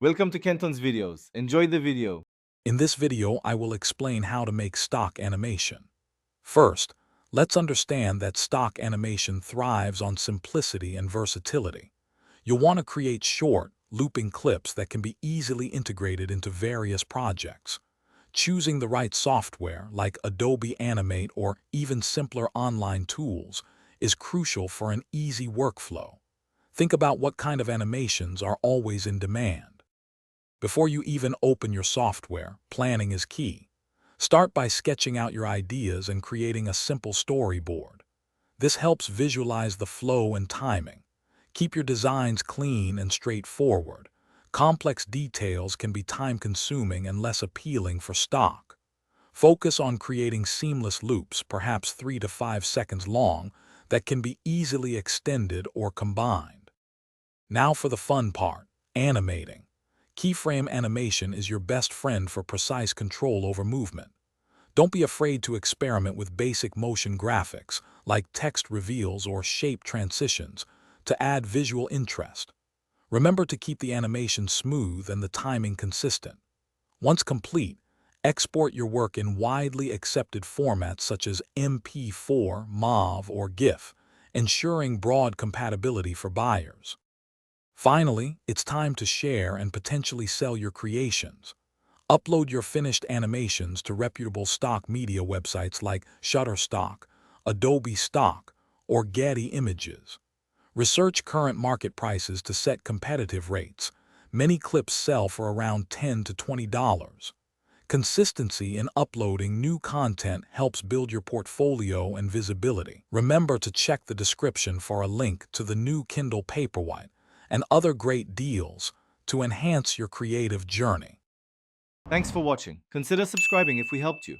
Welcome to Kenton's videos. Enjoy the video. In this video, I will explain how to make stock animation. First, let's understand that stock animation thrives on simplicity and versatility. You'll want to create short, looping clips that can be easily integrated into various projects. Choosing the right software, like Adobe Animate or even simpler online tools, is crucial for an easy workflow. Think about what kind of animations are always in demand. Before you even open your software, planning is key. Start by sketching out your ideas and creating a simple storyboard. This helps visualize the flow and timing. Keep your designs clean and straightforward. Complex details can be time-consuming and less appealing for stock. Focus on creating seamless loops, perhaps 3 to 5 seconds long, that can be easily extended or combined. Now for the fun part, animating. Keyframe animation is your best friend for precise control over movement. Don't be afraid to experiment with basic motion graphics, like text reveals or shape transitions, to add visual interest. Remember to keep the animation smooth and the timing consistent. Once complete, export your work in widely accepted formats such as MP4, MOV, or GIF, ensuring broad compatibility for buyers. Finally, it's time to share and potentially sell your creations. Upload your finished animations to reputable stock media websites like Shutterstock, Adobe Stock, or Getty Images. Research current market prices to set competitive rates. Many clips sell for around $10 to $20. Consistency in uploading new content helps build your portfolio and visibility. Remember to check the description for a link to the new Kindle Paperwhite and other great deals to enhance your creative journey. Thanks for watching. Consider subscribing if we helped you.